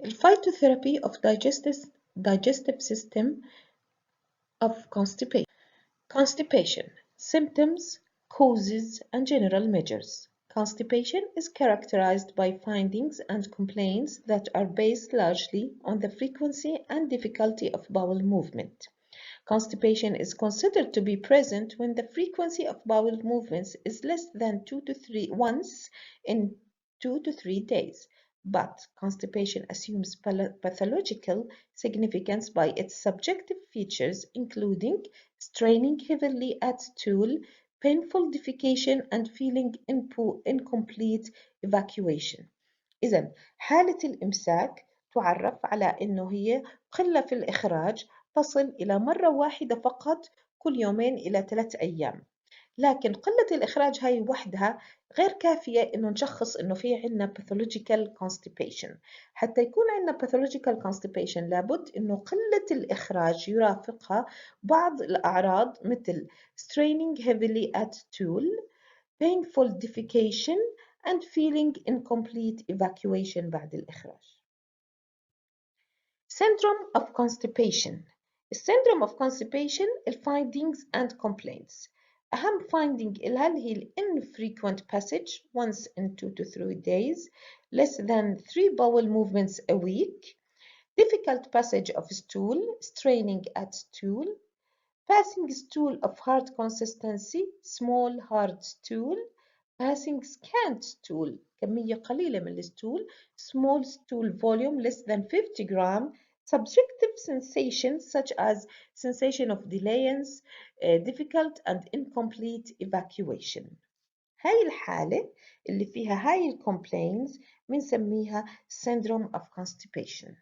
Phytotherapy of digestive system of constipation. Constipation, symptoms, causes, and general measures. Constipation is characterized by findings and complaints that are based largely on the frequency and difficulty of bowel movement. Constipation is considered to be present when the frequency of bowel movements is less than 2 to 3 once in 2 to 3 days. But constipation assumes pathological significance by its subjective features, including straining heavily at stool, painful defecation, and feeling incomplete evacuation. إذا حالة الإمساك تعرف على أنه هي قلة في الإخراج تصل إلى مرة واحدة فقط كل يومين إلى 3 أيام. لكن قلة الإخراج هاي وحدها غير كافية إنه نشخص إنه في عنا pathological constipation. حتى يكون عنا pathological constipation لابد إنه قلة الإخراج يرافقها بعض الأعراض مثل straining heavily at stool, painful defecation, and feeling incomplete evacuation بعد الإخراج. Syndrome of constipation. Syndrome of constipation findings and complaints. أهم finding إلها اللي هي infrequent passage once in 2 to 3 days, less than 3 bowel movements a week, difficult passage of stool, straining at stool, passing stool of hard consistency, small hard stool, passing scant stool, كمية قليلة من الستول, small stool volume less than 50 gram, subjective sensations such as sensation of delayance, difficult and incomplete evacuation. هاي الحالة اللي فيها هاي الcomplaints بنسميها syndrome of constipation.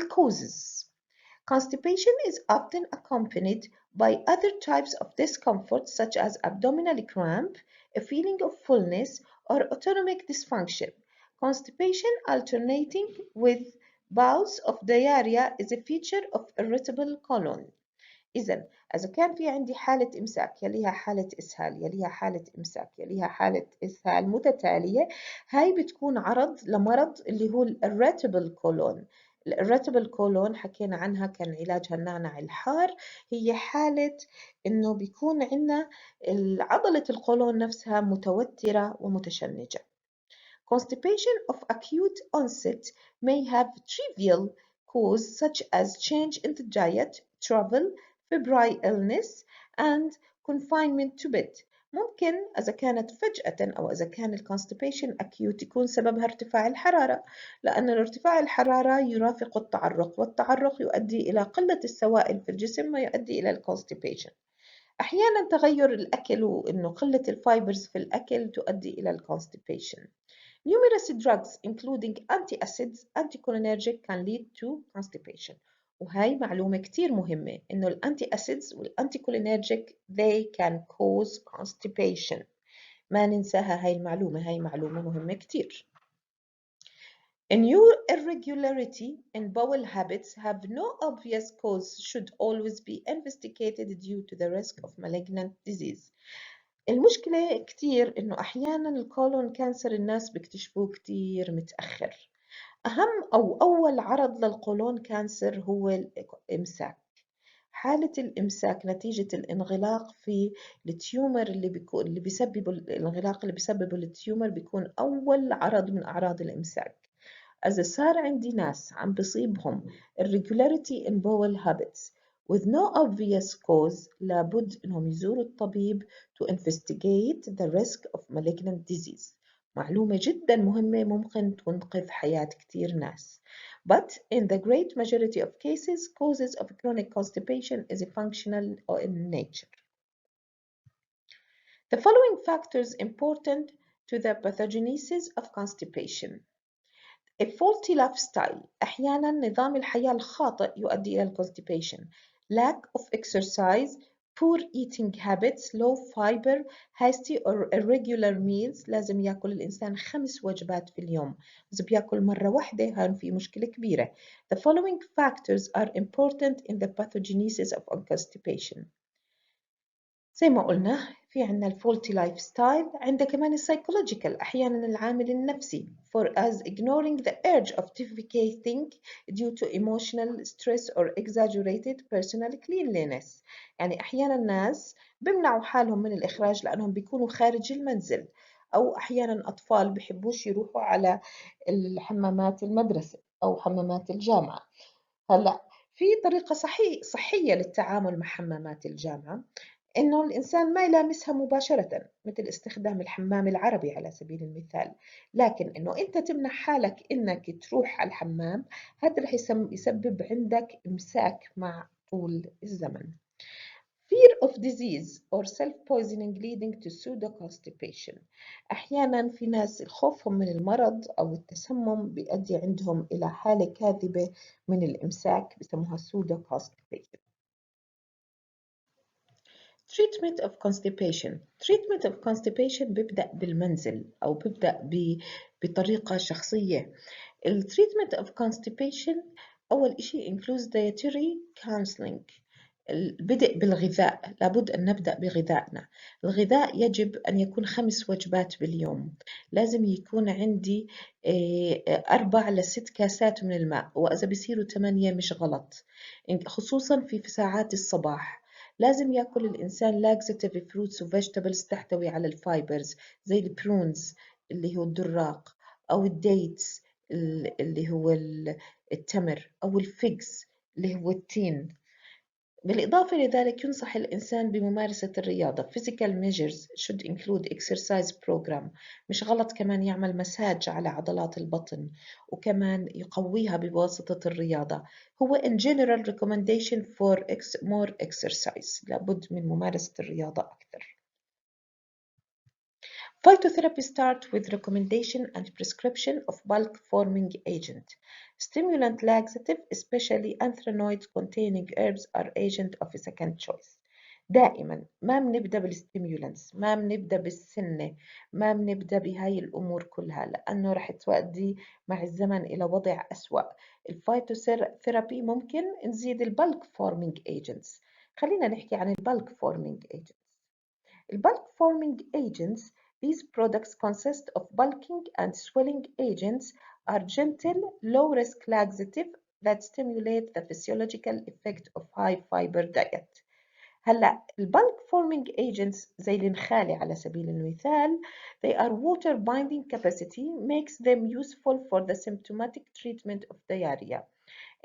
Causes. Constipation is often accompanied by other types of discomfort such as abdominal cramp, a feeling of fullness, or autonomic dysfunction. Constipation alternating with bouts of diarrhea is a feature of irritable colon. إذا كان في عندي حالة إمساك يليها حالة إسهال يليها حالة إمساك يليها حالة إسهال متتالية، هاي بتكون عرض لمرض اللي هو irritable colon. الirritable colon حكينا عنها كان علاجها النعناع الحار. هي حالة إنه بيكون عندنا عضلة القولون نفسها متوترة ومتشنجة. Constipation of acute onset may have trivial cause such as change in the diet, travel, febrile illness, and confinement to bed. ممكن إذا كانت فجأة أو إذا كان الكونستيبيشن acute يكون سببها ارتفاع الحرارة، لأن ارتفاع الحرارة يرافق التعرق، والتعرق يؤدي إلى قلة السوائل في الجسم ويؤدي إلى الكونستيبيشن. أحيانا تغير الأكل وإنه قلة الفايبرز في الأكل تؤدي إلى الكونستيبيشن. Numerous drugs including antacids, anticholinergic can lead to constipation. وهي معلومة كتير مهمة إنه الأنتي أسيدز والأنتيكولينرجيك they can cause constipation. ما ننساها هاي المعلومة، هاي معلومة مهمة كتير. A new irregularity in bowel habits have no obvious cause should always be investigated due to the risk of malignant disease. المشكلة كتير إنه أحياناً الكولون كانسر الناس بيكتشفوه كتير متأخر. أهم أو أول عرض للقولون كانسر هو الإمساك. حالة الإمساك نتيجة الانغلاق في التيومر اللي بيسبب الانغلاق اللي بيسببه التيومر بيكون أول عرض من أعراض الإمساك. إذا صار عندي ناس عم بصيبهم irregularity in bowel habits with no obvious cause لابد إنهم يزوروا الطبيب to investigate the risk of malignant disease. معلومة جدا مهمة ممكن تنقذ حياة كتير ناس. But in the great majority of cases, causes of chronic constipation is functional in nature. The following factors important to the pathogenesis of constipation. A faulty lifestyle. أحيانا نظام الحياة الخاطئ يؤدي إلى constipation. Lack of exercise, poor eating habits, low fiber, hasty or irregular meals. لازم يأكل الإنسان 5 وجبات في اليوم. إذا بيأكل مرة واحدة هون في مشكلة كبيرة. The following factors are important in the pathogenesis of constipation. زي ما قلنا في عنا الفولتي لايف ستايل، عندنا كمان السايكولوجيكال، أحيانا العامل النفسي for us ignoring the urge of defecating due to emotional stress or exaggerated personal cleanliness. يعني أحيانا الناس بيمنعوا حالهم من الإخراج لأنهم بيكونوا خارج المنزل، أو أحيانا أطفال بيحبوش يروحوا على الحمامات المدرسة أو حمامات الجامعة. هلأ في طريقة صحية للتعامل مع حمامات الجامعة، إنه الإنسان ما يلامسها مباشرة مثل استخدام الحمام العربي على سبيل المثال، لكن إنه أنت تمنع حالك إنك تروح على الحمام، هذا رح يسبب عندك إمساك مع طول الزمن. Fear of disease or self-poisoning leading to pseudo-constipation. أحيانا في ناس خوفهم من المرض أو التسمم بيؤدي عندهم إلى حالة كاذبة من الإمساك بسموها pseudo-constipation. Treatment of constipation. Treatment of constipation بيبدأ بالمنزل أو بيبدأ بطريقة شخصية. ال treatment of constipation أول إشي includes dietary counseling. البدء بالغذاء، لابد أن نبدأ بغذائنا. الغذاء يجب أن يكون 5 وجبات باليوم. لازم يكون عندي 4 ل6 كاسات من الماء، وإذا بيصيروا 8 مش غلط، خصوصا في ساعات الصباح. لازم يأكل الإنسان laxative fruits و vegetables تحتوي على الفايبرز زي البرونز اللي هو الدراق، أو الديتس اللي هو التمر، أو الفيجز اللي هو التين. بالإضافة لذلك ينصح الإنسان بممارسة الرياضة. Physical measures should include exercise program. مش غلط كمان يعمل مساج على عضلات البطن وكمان يقويها بواسطة الرياضة. هو in general recommendation for more exercise. لابد من ممارسة الرياضة أكثر. Phytotherapy starts with recommendation and prescription of bulk forming agent. Stimulant laxative, especially anthracoid containing herbs, are agent of a second choice. دائما ما بنبدأ بالستيمولانتس، ما بنبدأ بالسنة، ما بنبدأ بهاي الأمور كلها، لأنه رح تؤدي مع الزمن إلى وضع أسوأ. الفايتوثيرابي ممكن نزيد البلك فورمينج ايجنتس. خلينا نحكي عن البلك فورمينج ايجنتس. البلك forming agents, these products consist of bulking and swelling agents, are gentle, low-risk laxative that stimulate the physiological effect of high fiber diet. هلا البلك forming agents زي النخالة على سبيل المثال, they are water binding capacity makes them useful for the symptomatic treatment of diarrhea.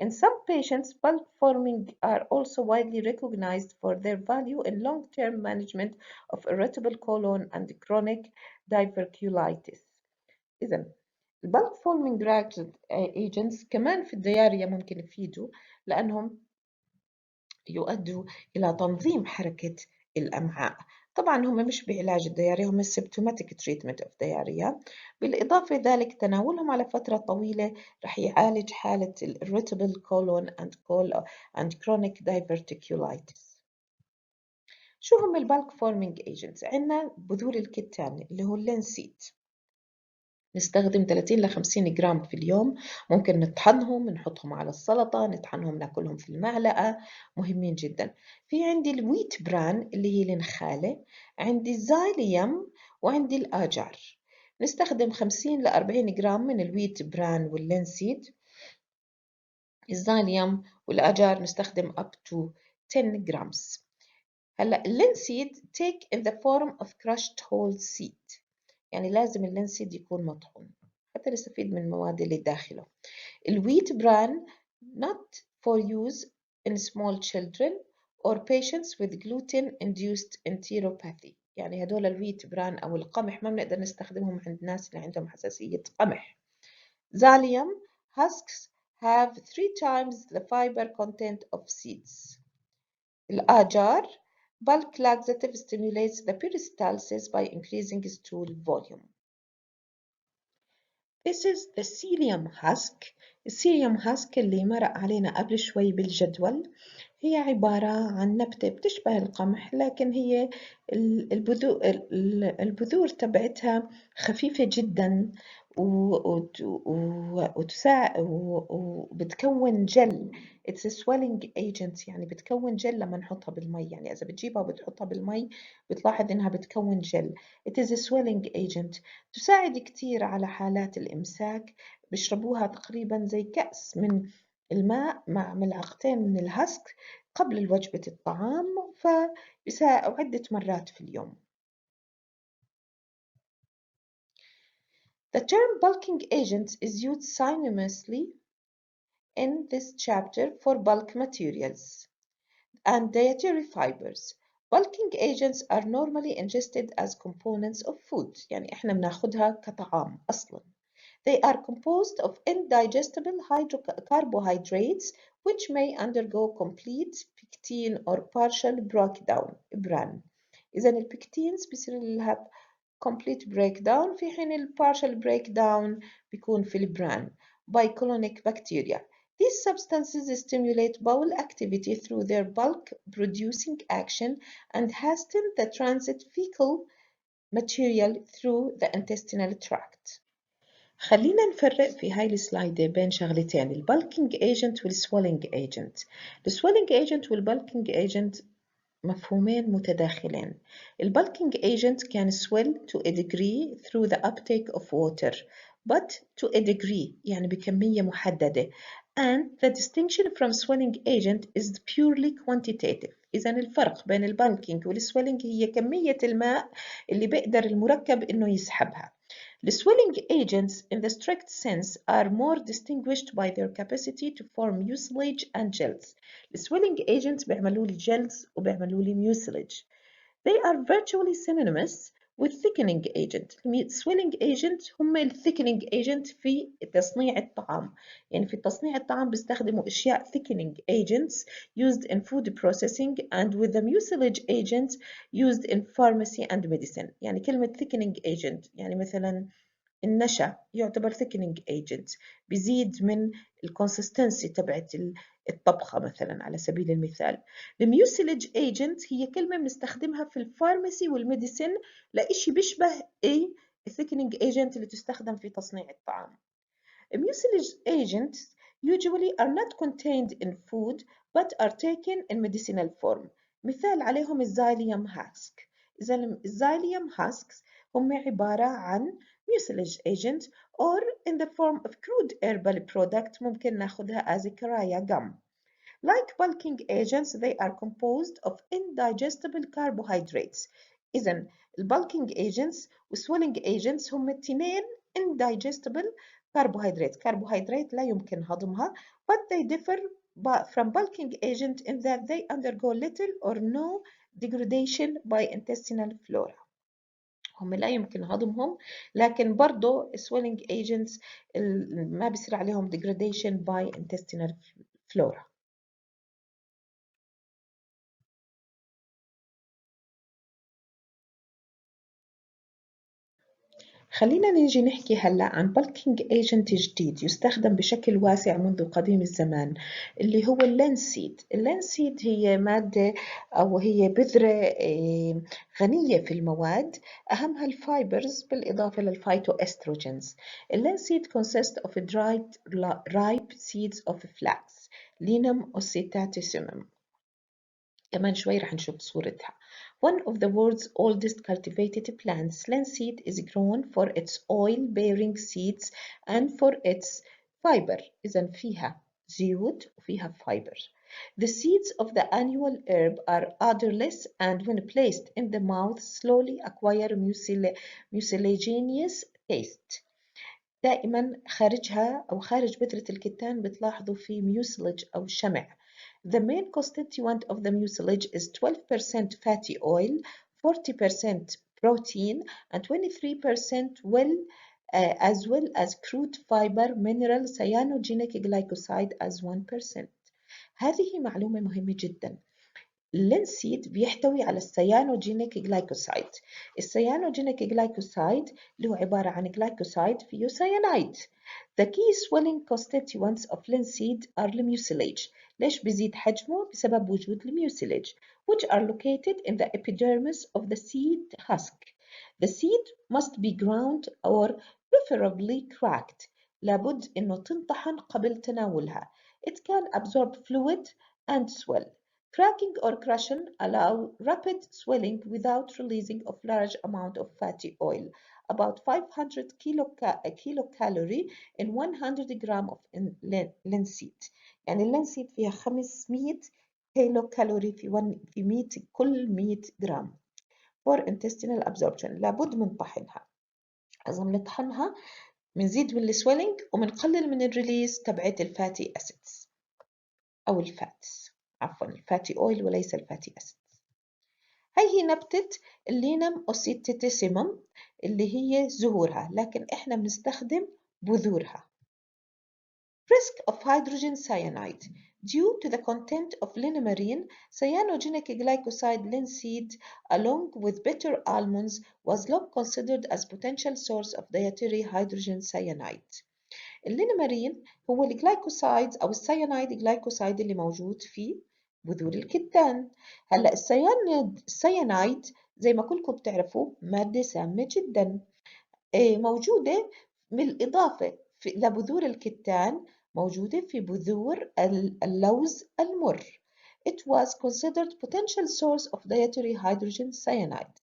In some patients, bulk forming are also widely recognized for their value in long-term management of irritable colon and chronic diverticulitis. إذا البلك forming agents كمان في الديارية ممكن يفيدوا لأنهم يؤدوا إلى تنظيم حركة الأمعاء. طبعا هم مش بعلاج الديارية، هم symptomatic treatment of diarrhea. بالإضافة ذلك تناولهم على فترة طويلة رح يعالج حالة irritable colon and chronic diverticulitis. شو هم البالك فورمينج ايجنتس؟ عندنا بذور الكتان اللي هو اللينسيد، نستخدم 30 ل 50 جرام في اليوم. ممكن نطحنهم، نحطهم على السلطة، نطحنهم ناكلهم في المعلقة، مهمين جدا. في عندي الويت بران اللي هي النخالة، عندي الزايليوم، وعندي الآجار. نستخدم 50 ل 40 جرام من الويت بران واللينسيد. الزايليوم والآجار نستخدم up to 10 grams. هلا اللينسيد take in the form of crushed whole seed، يعني لازم اللينسيد يكون مطحون حتى نستفيد من المواد اللي داخله. الويت بران not for use in small children or patients with gluten-induced enteropathy. يعني هدول الويت بران أو القمح ما بنقدر نستخدمهم عند الناس اللي عندهم حساسية قمح. Xylem husks have 3 times the fiber content of seeds. الآجار bulk laxative stimulates the peristalsis by increasing stool volume. This is the psyllium husk. السيليوم husk اللي مرق علينا قبل شوي بالجدول، هي عبارة عن نبتة بتشبه القمح، لكن هي البذور تبعتها خفيفة جدا وبتكون جل. It's a swelling agent، يعني بتكون جل لما نحطها بالمي، يعني إذا بتجيبها وبتحطها بالمي بتلاحظ إنها بتكون جل. It is a swelling agent. تساعد كتير على حالات الإمساك، بيشربوها تقريبا زي كأس من الماء مع ملعقتين من الهسك قبل وجبة الطعام، عدة مرات في اليوم. The term bulking agent is used synonymously in this chapter for bulk materials and dietary fibers. Bulking agents are normally ingested as components of food، يعني إحنا بناخدها كطعام أصلاً. They are composed of indigestible carbohydrates which may undergo complete pectin or partial breakdown. إذا البكتينز بيصير لها complete breakdown، في حين ال partial breakdown بيكون في البران by colonic bacteria. These substances stimulate bowel activity through their bulk producing action and hasten the transit fecal material through the intestinal tract. خلينا نفرق في هاي السلايد بين شغلتين، البالكينج ايجنت والسويلنج ايجنت. السويلنج ايجنت والبالكينج ايجنت مفهومين متداخلين. البالكينج agent can swell to a degree through the uptake of water but to a degree، يعني بكمية محددة. And the distinction from swelling agent is purely quantitative. إذا الفرق بين البالكينج والسويلنج هي كمية الماء اللي بيقدر المركب إنه يسحبها. The swelling agents in the strict sense are more distinguished by their capacity to form mucilage and gels. The swelling agents بيعملوا لي gels وبيعملوا لي mucilage. They are virtually synonymous with thickening agent. swelling agent هم ال thickening agent في تصنيع الطعام. يعني في تصنيع الطعام بيستخدموا أشياء thickening agents used in food processing and with the mucilage agents used in pharmacy and medicine. يعني كلمة thickening agent يعني مثلا النشا يعتبر thickening agent، بيزيد من الكونسستنسي تبعت الطبخة مثلا على سبيل المثال. الميوسيلج agent هي كلمة بنستخدمها في الفارماسي والميديسين لإشي بيشبه ايه الثيكنينج agent اللي تستخدم في تصنيع الطعام. Mucilage agents usually are not contained in food but are taken in medicinal form. مثال عليهم الزايليوم هاسك. إذا الزايليوم husks هم عبارة عن mucilage agent or in the form of crude herbal product ممكن ناخدها as a كرايا gum. Like bulking agents, they are composed of indigestible carbohydrates. إذا البulking agents والswelling agents هم الاثنين indigestible carbohydrates. Carbohydrate لا يمكن هضمها, but they differ from bulking agent in that they undergo little or no degradation by intestinal flora. هم لا يمكن هضمهم، لكن برضو swelling agents ما بيصير عليهم degradation by intestinal flora. خلينا نيجي نحكي هلأ عن bulking agent جديد يستخدم بشكل واسع منذ قديم الزمان اللي هو اللينسيد. اللينسيد هي مادة أو هي بذرة غنية في المواد، أهمها الفايبرز بالإضافة للفايتو استروجينز. اللينسيد consists of dried ripe seeds of flax Linum oxytaticum. كمان شوي رح نشوف صورتها. One of the world's oldest cultivated plants, linseed, is grown for its oil-bearing seeds and for its fiber. إذا فيها زيوت وفيها fiber. The seeds of the annual herb are odorless and when placed in the mouth slowly acquire mucilaginous taste. دائما خارجها أو خارج بذرة الكتان بتلاحظوا في mucilage أو شمع. The main constituent of the mucilage is 12% fatty oil, 40% protein, and 23% as well as crude fiber, mineral, cyanogenic glycoside as 1%. هذه معلومة مهمة جدا. اللينسيد بيحتوي على السيانوجينيك جلايكوسايد. السيانوجينيك جلايكوسايد اللي هو عبارة عن جلايكوسايد فيه سيانايد. The key swelling constituents of linseed are the mucilage. ليش بيزيد حجمه؟ بسبب وجود الميوسيلج which are located in the epidermis of the seed husk. The seed must be ground or preferably cracked. لابد إنه تنطحن قبل تناولها. It can absorb fluid and swell. Cracking or crushing allow rapid swelling without releasing of large amount of fatty oil. About 500 kilocalorie in 100 gram of linseed. يعني اللينسيد فيها 500 كيلو كالوري في 100 كل 100 جرام. for intestinal absorption لابد من طحنها. إذا بنطحنها بنزيد من السويلنج وبنقلل من الريليز تبعت الفاتي اسيدز او الفاتس، عفوا الفاتي اويل وليس الفاتي اسيدز. هي نبتة اللينم اوسيتيسيمم اللي هي زهورها، لكن احنا بنستخدم بذورها. Risk of hydrogen cyanide due to the content of linamarin, cyanogenic glycoside linseed along with bitter almonds was long considered as potential source of dietary hydrogen cyanide. اللينامارين هو الجلايكوسايد أو السيانايد جلايكوسايد اللي موجود في بذور الكتان. هلا السيانايد زي ما كلكم بتعرفوا مادة سامة جدا، موجودة بالإضافة لبذور الكتان موجودة في بذور اللوز المر. It was considered potential source of dietary hydrogen cyanide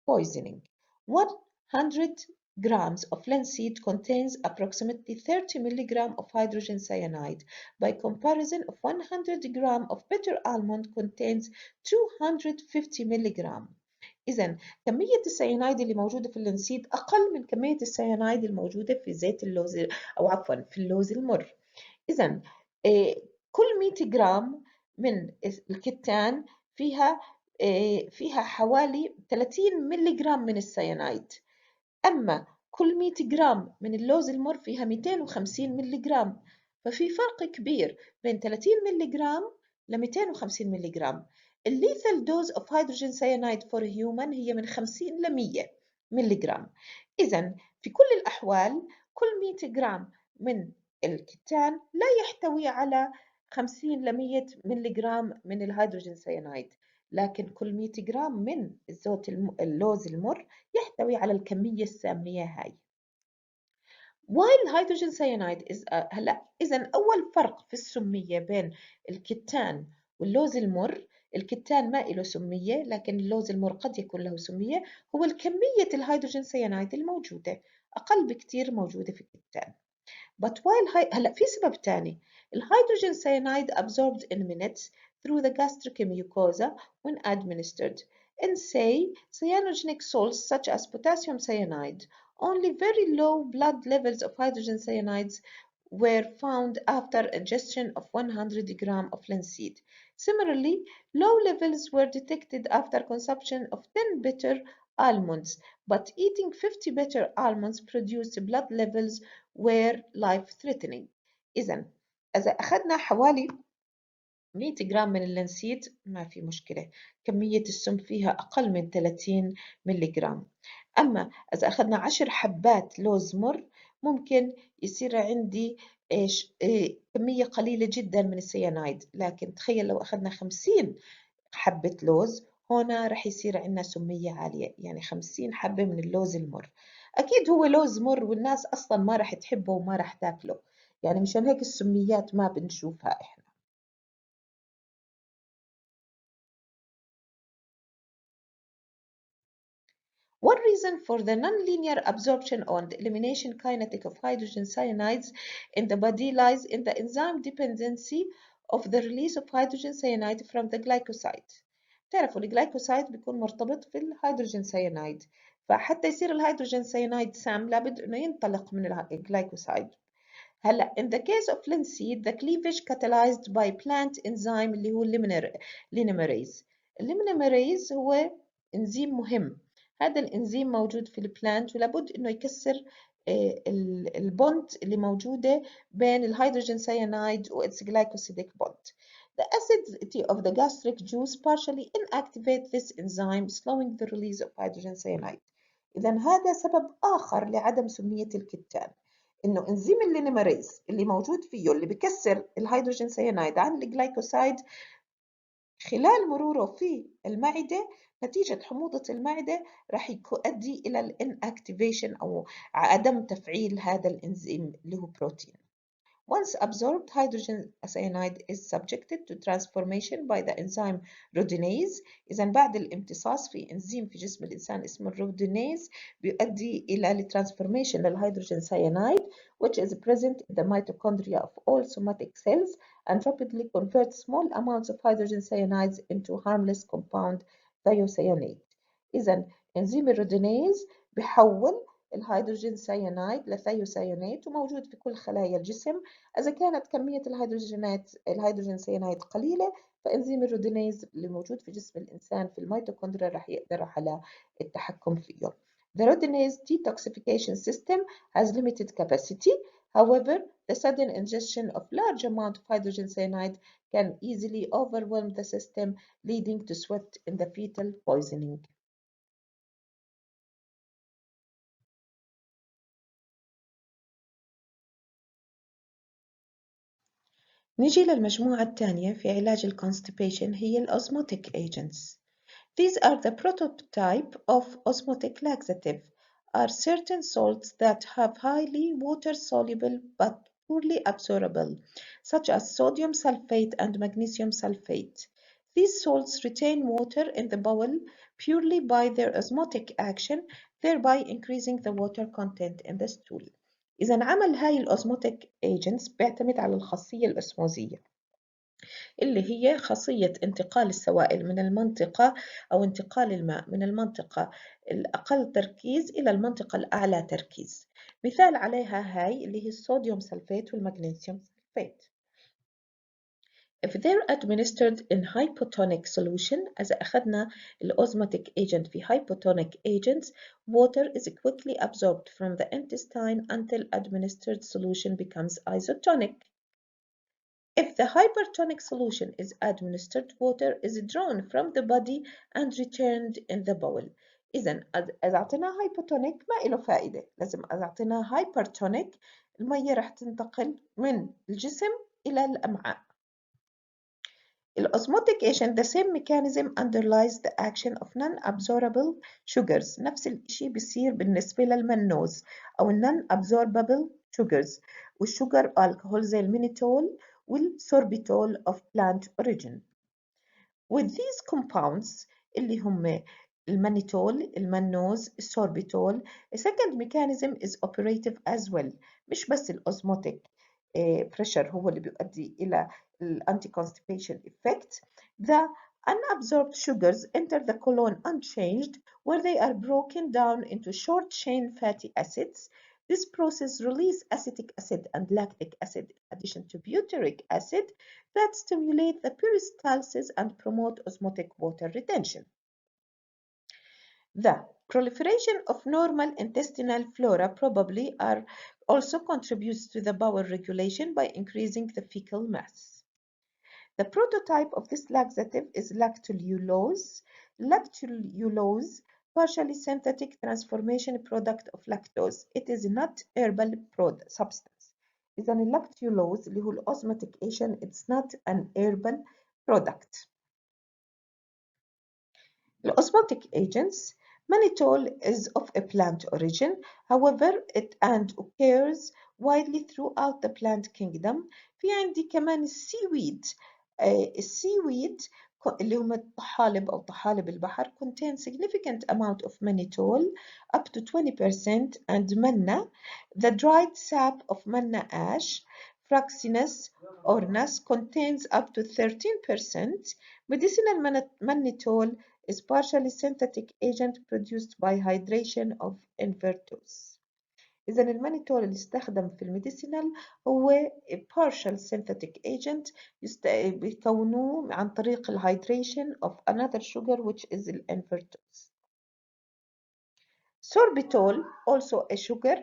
poisoning. 100 grams of linseed contains approximately 30 milligrams of hydrogen cyanide. By comparison, of 100 grams of bitter almond contains 250 milligrams. إذا كمية السيانايد اللي موجودة في اللينسيد أقل من كمية السيانايد الموجودة في زيت اللوز أو عفوا في اللوز المر. إذا كل 100 جرام من الكتان فيها حوالي 30 ملي جرام من السيانايد. أما كل 100 جرام من اللوز المر فيها 250 ملي جرام، ففي فرق كبير بين 30 ملي جرام ل 250 ملي جرام. الليثال دوز اوف هيدروجين سيانايد فور هيومن هي من 50 ل 100 ملي جرام. إذا في كل الأحوال كل 100 جرام من الكتان لا يحتوي على 50 ل 100 ملي جرام من الهيدروجين سيانايد، لكن كل 100 جرام من اللوز المر يحتوي على الكمية السامية هاي. while hydrogen cyanide is هلا إذا أول فرق في السمية بين الكتان واللوز المر، الكتان ما له سمية لكن اللوز المر قد يكون له سمية، هو الكمية الهيدروجين سيانايد الموجودة أقل بكتير موجودة في الكتان. But while هلا في سبب تاني، الهيدروجين cyanide absorbed in minutes through the gastric mucosa when administered. In say cyanogenic salts such as potassium cyanide, only very low blood levels of hydrogen cyanides were found after ingestion of 100 grams of linseed. Similarly, low levels were detected after consumption of 10 bitter almonds, but eating 50 bitter almonds produced blood levels were life-threatening. إذا أخذنا حوالي 100 جرام من اللينسيد ما في مشكلة، كمية السم فيها أقل من 30 ملي جرام. أما إذا أخذنا 10 حبات لوز مر ممكن يصير عندي كمية قليلة جدا من السيانايد، لكن تخيل لو أخذنا 50 حبة لوز هنا رح يصير عندنا سمية عالية، يعني 50 حبة من اللوز المر. أكيد هو لوز مر والناس أصلا ما رح تحبه وما رح تاكله، يعني مشان هيك السميات ما بنشوفها إحنا. One reason for the nonlinear absorption and elimination kinetic of hydrogen cyanides in the body lies in the enzyme dependency of the release of hydrogen cyanide from the glycoside. تعرفوا الجلايكوسايد بيكون مرتبط في الهيدروجين سيانايد، فحتى يصير الهيدروجين سيانايد سام لابد انه ينطلق من الجلايكوسايد. هلا in the case of linseed the cleavage catalyzed by plant enzyme اللي هو الليناميريز. الليناميريز هو انزيم مهم، هذا الانزيم موجود في البلانت ولابد انه يكسر البوند اللي موجوده بين الهيدروجين سيانايد و its glycosidic bond. The acidity of the gastric juice partially inactivates this enzyme slowing the release of hydrogen cyanide. إذا هذا سبب آخر لعدم سمية الكتان، إنه إنزيم الليناميريز اللي موجود فيه اللي بكسر الهيدروجين سيانايد عن الجلايكوسايد خلال مروره في المعدة نتيجة حموضة المعدة راح يؤدي إلى الانأكتيفيشن أو عدم تفعيل هذا الإنزيم اللي هو بروتين. Once absorbed, hydrogen cyanide is subjected to transformation by the enzyme rhodinase. إذا بعد الامتصاص في إنزيم في جسم الإنسان اسمه الرودينيز بيؤدي إلى transformation للهيدروجين cyanide which is present in the mitochondria of all somatic cells and rapidly converts small amounts of hydrogen cyanides into harmless compound thiocyanate. إذا إنزيم الرودينيز بيحول الهيدروجين سيانايد لثيوسيانات وموجود في كل خلايا الجسم. إذا كانت كمية الهيدروجين سيانايد قليلة فإنزيم الرودينيز اللي موجود في جسم الإنسان في الميتوكوندريا راح يقدر على التحكم فيه. The rhodinase detoxification system has limited capacity. However, the sudden ingestion of large amount of hydrogen cyanide can easily overwhelm the system, leading to sweat in the fetal poisoning. نيجي للمجموعة الثانية في علاج الconstipation هي الosmotic agents. These are the prototype of osmotic laxative are certain salts that have highly water-soluble but poorly absorbable, such as sodium sulfate and magnesium sulfate. These salts retain water in the bowel purely by their osmotic action, thereby increasing the water content in the stool. إذا عمل هاي الأوزموتيك agents بيعتمد على الخاصية الأسموزية اللي هي خاصية انتقال السوائل من المنطقة أو انتقال الماء من المنطقة الأقل تركيز إلى المنطقة الأعلى تركيز. مثال عليها هاي اللي هي الصوديوم سلفات والمغنيسيوم سلفات. If they're administered in hypotonic solution إذا أخذنا الأوزماتيك agent في hypotonic agents, water is quickly absorbed from the intestine until administered solution becomes isotonic. If the hypertonic solution is administered, water is drawn from the body and returned in the bowel. إذا إذا أعطيناه hypotonic ما له فائدة، لازم إذا أعطيناه hypertonic المية راح تنتقل من الجسم إلى الأمعاء. الأوزموتيك agent the same mechanism underlies the action of non-absorbable sugars. نفس الشيء بيصير بالنسبة للمنوز أو non-absorbable sugars والsugar alcohol زي المينيتول والسوربيتول of plant origin. With these compounds اللي هم المانيتول، المنوز، السوربيتول, a second mechanism is operative as well. مش بس الأوزموتيك pressure هو اللي بيؤدي إلى anti-constipation effect. The unabsorbed sugars enter the colon unchanged where they are broken down into short-chain fatty acids. This process releases acetic acid and lactic acid in addition to butyric acid that stimulate the peristalsis and promote osmotic water retention. The proliferation of normal intestinal flora probably also contributes to the bowel regulation by increasing the fecal mass. The prototype of this laxative is lactululose. Lactululose, partially synthetic transformation product of lactose. It is not herbal substance. إذا اللactulose اللي هو الأوزماتيك agent it's not an herbal product. The osmotic agents, mannitol is of a plant origin, however it occurs widely throughout the plant kingdom. في عندي كمان السيويد. السيويد اللي هم الطحالب أو طحالب البحر contain significant amount of mannitol up to 20% and manna, the dried sap of manna ash, Fraxinus ornace contains up to 13%. Medicinal mannitol is partially synthetic agent produced by hydration of invertose. إذا المانيتول اللي استخدم في الميديسينال هو partial synthetic agent بيكونوه عن طريق الهydration of another sugar which is الانفرتوز. Sorbitol, also a sugar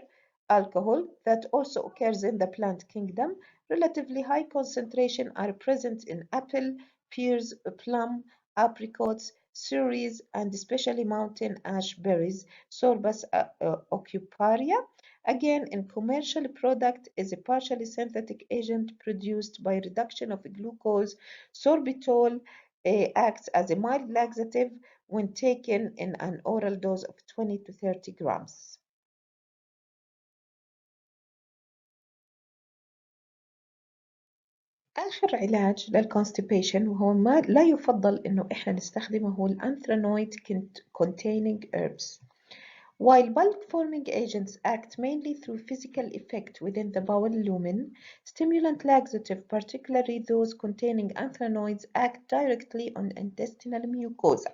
alcohol that also occurs in the plant kingdom, relatively high concentration are present in apple, pears, plum, apricots, cereals, and especially mountain ash berries, Sorbus ocuparia. Again, in commercial product is a partially synthetic agent produced by reduction of glucose. Sorbitol acts as a mild laxative when taken in an oral dose of 20 to 30 grams. آخر علاج للconstipation وهو ما لا يفضل إنه إحنا نستخدمه هو الأنثرانويد containing herbs. While bulk-forming agents act mainly through physical effect within the bowel lumen, stimulant laxative, particularly those containing anthracoids, act directly on intestinal mucosa.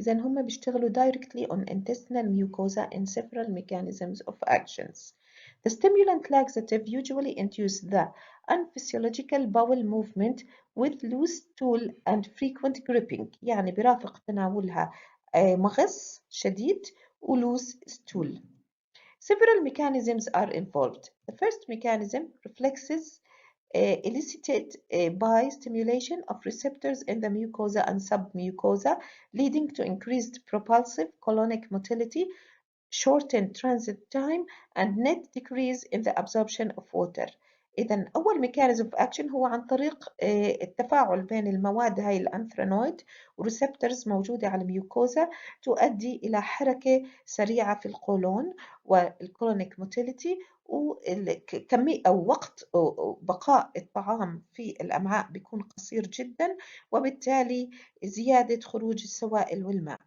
إذا هم بيشتغلوا directly on intestinal mucosa in several mechanisms of actions. The stimulant laxative usually induce the unphysiological bowel movement with loose stool and frequent gripping، يعني برافق تناولها مغص شديد و loose stool. Several mechanisms are involved. The first mechanism, reflexes, elicited by stimulation of receptors in the mucosa and submucosa, leading to increased propulsive colonic motility, shortened transit time, and net decrease in the absorption of water. إذا أول mechanism of action هو عن طريق التفاعل بين المواد هاي الأنثرانويد وريسبتورز موجودة على الميوكوزا تؤدي إلى حركة سريعة في القولون والكولونيك موتيليتي وكمية أو وقت بقاء الطعام في الأمعاء بيكون قصير جدا وبالتالي زيادة خروج السوائل والماء.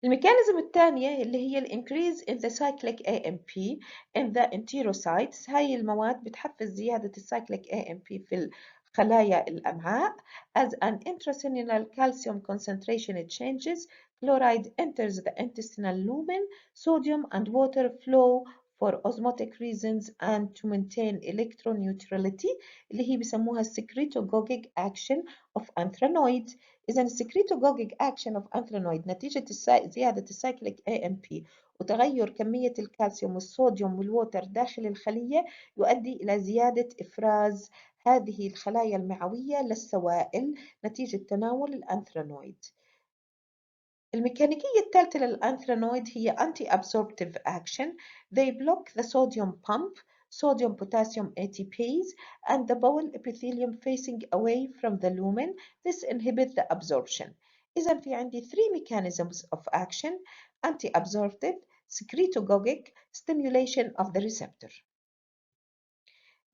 الميكانيزم الثانية اللي هي increase in the cyclic AMP in the enterocytes. هاي المواد بتحفز زيادة الcyclic AMP في خلايا الأمعاء. As an intracellular calcium concentration changes, chloride enters the intestinal lumen, sodium and water flow for osmotic reasons and to maintain electron neutrality اللي هي بسموها secretagogic action of anthracoids. إذا السكريتوجوجيك أكشن أوف أنثرانويد نتيجة زيادة السايكليك AMP وتغير كمية الكالسيوم والصوديوم والووتر داخل الخلية يؤدي إلى زيادة إفراز هذه الخلايا المعوية للسوائل نتيجة تناول الأنثرانويد. الميكانيكية الثالثة للأنثرانويد هي anti-absorptive action. They block the sodium pump, sodium potassium ATPase, and the bowel epithelium facing away from the lumen. This inhibits the absorption. إذا في عندي 3 mechanisms of action: anti-absorptive, secretagogic, stimulation of the receptor.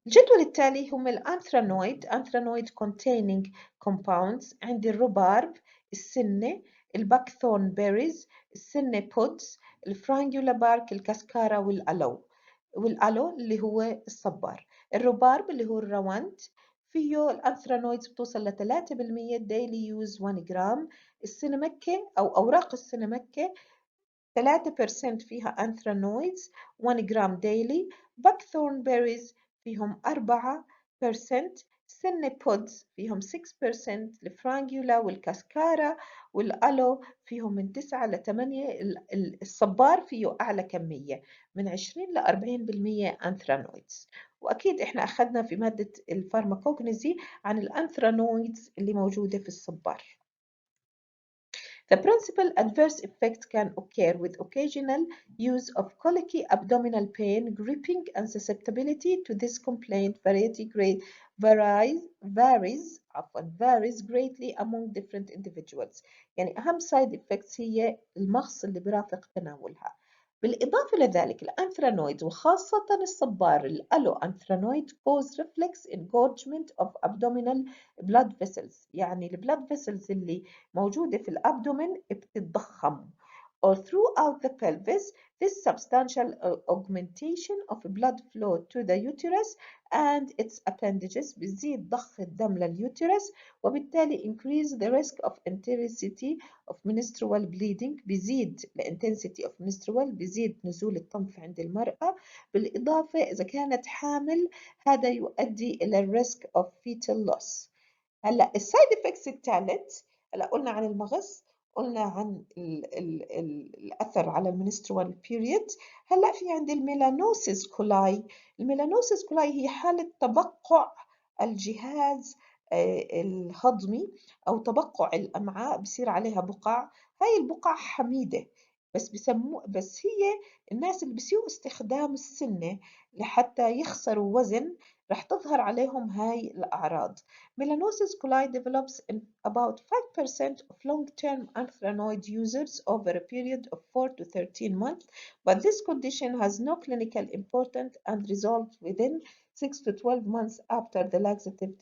الجدول التالي هم anthracoid containing compounds. عندي الربارب، السنة، الباكثورن بيريز، السنة بودز، الفرانجولا بارك، الكاسكارا والألو اللي هو الصبار. الربارب اللي هو الروند فيه الأنثرانويدز بتوصل ل 3% daily use 1 جرام. السينمكة أو أوراق السينمكة 3% فيها أنثرانويدز 1 جرام daily. باكثورن بيريز فيهم 4%. سن بودز فيهم 6%. الفرانجولا والكاسكارا والألو فيهم من 9 ل 8. الصبار فيه أعلى كمية من 20 ل 40% أنثرانويدز. وأكيد إحنا أخذنا في مادة الفارماكوجنزي عن الأنثرانويدز اللي موجودة في الصبار. The principal adverse effects can occur with occasional use of colicky, abdominal pain, gripping, and susceptibility to this complaint varies greatly among different individuals. يعني أهم side effects هي المغص اللي برافق تناولها. بالإضافة لذلك الأنثرانويد وخاصة الصبار الألو أنثرانويد cause reflex engorgement of abdominal blood vessels. يعني البلاد vessels اللي موجودة في الأبدومين بتتضخم. Or throughout the pelvis, this substantial augmentation of blood flow to the uterus and its appendages بيزيد ضخ الدم لليوترس وبالتالي increase the risk of intensity of menstrual bleeding. بيزيد intensity of menstrual بيزيد نزول الطمث عند المرأة. بالإضافة إذا كانت حامل هذا يؤدي إلى risk of fetal loss. هلا السايد افكتس الثالث، هلا قلنا عن المغص، قلنا عن الاثر على المنسترول بيريد. هلا في عندي الميلانوسيس كولاي. الميلانوسيس كولاي هي حاله تبقع الجهاز الهضمي او تبقع الامعاء بصير عليها بقع. هاي البقع حميده بس هي الناس اللي بيسيء استخدام السنة لحتى يخسروا وزن رح تظهر عليهم هاي الأعراض. Melanosis coli develops in about 5% of long-term anthranoid users over a period of 4 to 13 months, but this condition has no clinical importance and resolves within 6 to 12 months after the laxative